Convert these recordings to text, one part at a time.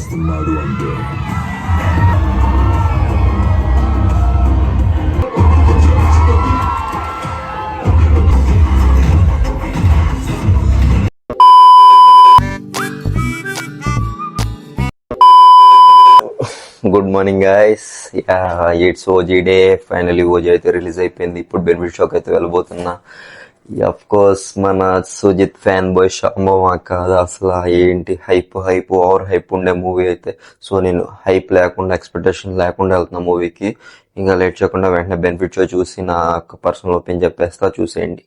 వస్తున్నాడు అంటే good morning guys. It's OG day. Finally OG అయితే రిలీజ్ అయిపోయింది. ఇప్పుడు బెనిఫిట్ షోకి అయితే వెళ్ళబోతున్నా. అఫ్ కోర్స్ మన సుజిత్ ఫ్యాన్ బాయ్ షామా కాదు అసలు. ఏంటి హైప్ ఓవర్ హైప్ ఉండే మూవీ అయితే. సో నేను హైప్ లేకుండా ఎక్స్పెక్టేషన్ లేకుండా వెళ్తున్నా మూవీకి. ఇంకా లేట్ చేయకుండా వెంటనే బెనిఫిట్ షో చూసి నా పర్సనల్ ఒపీనియన్ చెప్పేస్తా, చూసేయండి.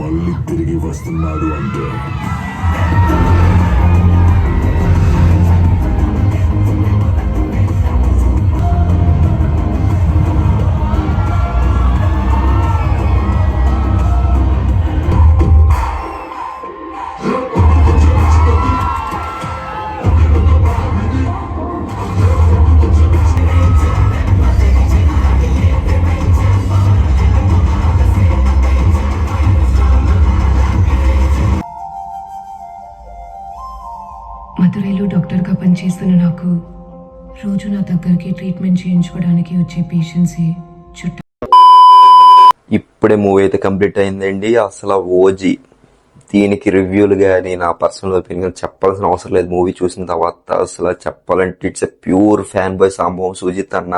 మళ్ళీ తిరిగి వస్తున్నాడు అంటే మదురైలో డాక్టర్గా పనిచేస్తున్న నాకు రోజు నా దగ్గరికి ట్రీట్మెంట్ చేయించుకోవడానికి వచ్చే పేషెంట్సే చుట్టూ. ఇప్పుడే మూవీ అయితే కంప్లీట్ అయిందండి. అసలు ఓజీ దీనికి రివ్యూలు కానీ నా పర్సనల్ ఒపీనియన్ చెప్పాల్సిన అవసరం లేదు. మూవీ చూసిన తర్వాత అసలు చెప్పాలంటే it's a pure fan boy సంభవం. సుజిత్ అన్న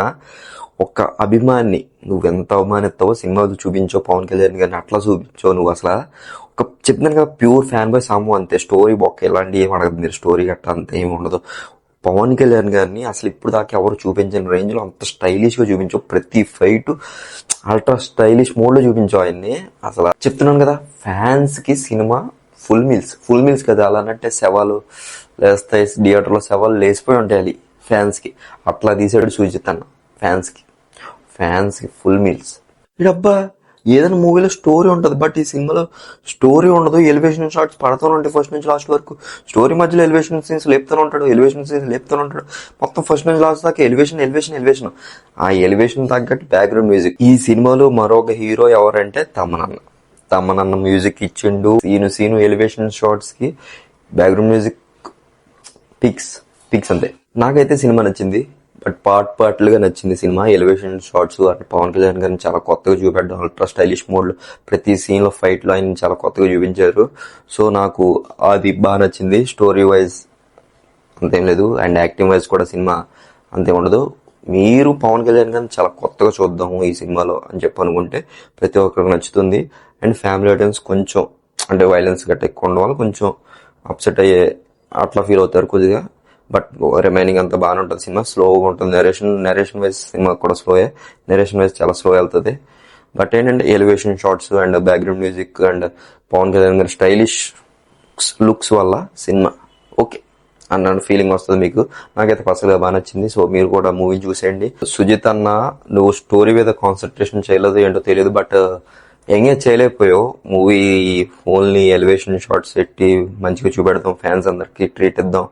ఒక అభిమాని, నువ్వెంత అభిమానిస్తావో సినిమాలు చూపించావు, పవన్ కళ్యాణ్ గారిని అట్లా చూపించావు నువ్వు. అసలు ఒక చెప్తున్నాను కదా, ప్యూర్ ఫ్యాన్ బాయ్ సంభవం అంతే. స్టోరీ బొక్క ఎలాంటి ఏం అడగదు మీరు, స్టోరీ గట్ట అంత ఏమి ఉండదు. పవన్ కళ్యాణ్ గారిని అసలు ఇప్పుడు దాకా ఎవరు చూపించని రేంజ్ లో అంత స్టైలిష్ గా చూపించావు. ప్రతి ఫైట్ అల్ట్రా స్టైలిష్ మోడ్ లో చూపించావు ఆయన్ని. అసలు చెప్తున్నాను కదా, ఫ్యాన్స్ కి సినిమా ఫుల్ మీల్స్ కదా. అలా అంటే శవాలు లేస్తాయి థియేటర్ లో, శవాలు లేసిపోయి ఉంటాయి ఫ్యాన్స్ కి. అట్లా తీసాడు సుజిత్ అన్న. ఫ్యాన్స్ కి ఫుల్ మీల్స్. ఇడబ్బా ఏదైనా మూవీలో స్టోరీ ఉంటుంది, బట్ ఈ సినిమాలో స్టోరీ ఉండదు. ఎలివేషన్ షాట్స్ పడుతూనే ఉంటాయి ఫస్ట్ నుంచి లాస్ట్ వరకు. స్టోరీ మధ్యలో ఎలివేషన్ సీన్స్ లేపుతూనే ఉంటాడు, మొత్తం ఫస్ట్ నుంచి లాస్ట్ దాకా ఎలివేషన్. ఆ ఎలివేషన్ తగ్గట్టు బ్యాక్గ్రౌండ్ మ్యూజిక్. ఈ సినిమాలో మరొక హీరో ఎవరంటే తమనన్న మ్యూజిక్ ఇచ్చిండు. సీను ఎలివేషన్ షాట్స్ కి బ్యాక్గ్రౌండ్ మ్యూజిక్ పిక్స్ అంతే. నాకైతే సినిమా నచ్చింది, బట్ పార్ట్లుగా నచ్చింది సినిమా. ఎలివేషన్ షాట్స్ అంటే పవన్ కళ్యాణ్ గారిని చాలా కొత్తగా చూపెట్టాడు, అల్ట్రా స్టైలిష్ మోడ్ లో. ప్రతి సీన్ లో ఫైట్ లో ఆయన చాలా కొత్తగా చూపించారు. సో నాకు అది బాగా నచ్చింది. స్టోరీ వైజ్ అంతేం లేదు, అండ్ యాక్టింగ్ వైజ్ కూడా సినిమా అంతే ఉండదు. మీరు పవన్ కళ్యాణ్ గారిని చాలా కొత్తగా చూద్దాము ఈ సినిమాలో అని చెప్పి అనుకుంటే ప్రతి ఒక్కరికి నచ్చుతుంది. అండ్ ఫ్యామిలీ ఆడియన్స్ కొంచెం అంటే వైలెన్స్ గట్రా ఎక్కువ ఉండడం వల్ల కొంచెం అప్సెట్ అయ్యే అట్లా ఫీల్ అవుతారు కొద్దిగా. బట్ రిమైనింగ్ అంతా బాగానే ఉంటుంది. సినిమా స్లోగా ఉంటుంది. నెరేషన్ వైజ్ సినిమా కూడా స్లోయే. నెరేషన్ వైజ్ చాలా స్లో వెళ్తుంది. బట్ ఏంటంటే elevation shots and background music and Pawan Kalyan గారి స్టైలిష్ లుక్స్ వల్ల సినిమా ఓకే అన్న ఫీలింగ్ వస్తుంది మీకు. నాకైతే పర్సనల్గా బాగా నచ్చింది. సో మీరు కూడా మూవీ చూసేయండి. సుజిత్ అన్న నువ్వు స్టోరీ మీద కాన్సన్ట్రేషన్ చేయలేదు ఏంటో తెలియదు, బట్ ఎంగేజ్ చేయలేకపోయావు. మూవీ ఓన్లీ ఎలివేషన్ షాట్స్ పెట్టి మంచిగా చూపెడతాం, ఫ్యాన్స్ అందరికి ట్రీట్ ఇద్దాం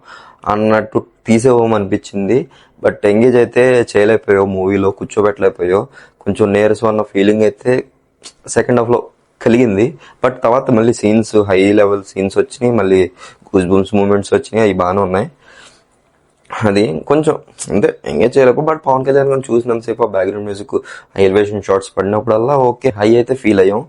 అన్నట్టు తీసేవమనిపించింది. బట్ ఎంగేజ్ అయితే చేయలేకపోయావు, మూవీలో కూర్చోబెట్టలేకపోయావు. కొంచెం నీరసం అన్న ఫీలింగ్ అయితే సెకండ్ హాఫ్ లో కలిగింది. బట్ తర్వాత మళ్ళీ సీన్స్, హై లెవెల్ సీన్స్ వచ్చినాయి, మళ్ళీ గూస్ బంప్స్ మూమెంట్స్ వచ్చినాయి, అవి బాగానే ఉన్నాయి. అది కొంచెం అంతే ఎంగేజ్ చేయలేకపో. బట్ పవన్ కళ్యాణ్ గారిని చూసినంతసేపు ఆ బ్యాక్గ్రౌండ్ మ్యూజిక్, ఎలివేషన్ షాట్స్ పడినప్పుడల్లా ఓకే హై అయితే ఫీల్ అయ్యాం,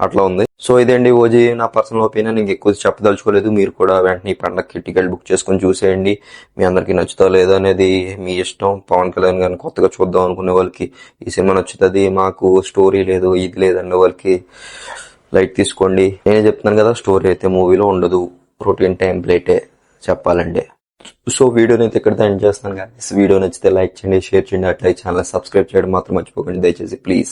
అట్లా ఉంది. సో ఇదేంటి ఓజీ నా పర్సనల్ ఒపీనియన్. ఇంక ఎక్కువ చెప్పదలుచుకోలేదు. మీరు కూడా వెంటనే పండగకి టికెట్ బుక్ చేసుకుని చూసేయండి. మీ అందరికి నచ్చుతా లేదా అనేది మీ ఇష్టం. పవన్ కళ్యాణ్ గారిని కొత్తగా చూద్దాం అనుకునే వాళ్ళకి ఈ సినిమా నచ్చుతుంది. మాకు స్టోరీ లేదు ఇది లేదన్న వాళ్ళకి లైట్ తీసుకోండి. నేనే చెప్తున్నాను కదా, స్టోరీ అయితే మూవీలో ఉండదు, రొటీన్ టెంప్లేటే చెప్పాలంటే. సో వీడియోని అయితే ఇక్కడ ఎండ్ చేస్తున్నాను. వీడియో నచ్చితే లైక్ చేయండి, షేర్ చేయండి, అట్లా ఛానల్ సబ్స్క్రైబ్ చేయడం మాత్రం మర్చిపోకండి దయచేసి ప్లీజ్.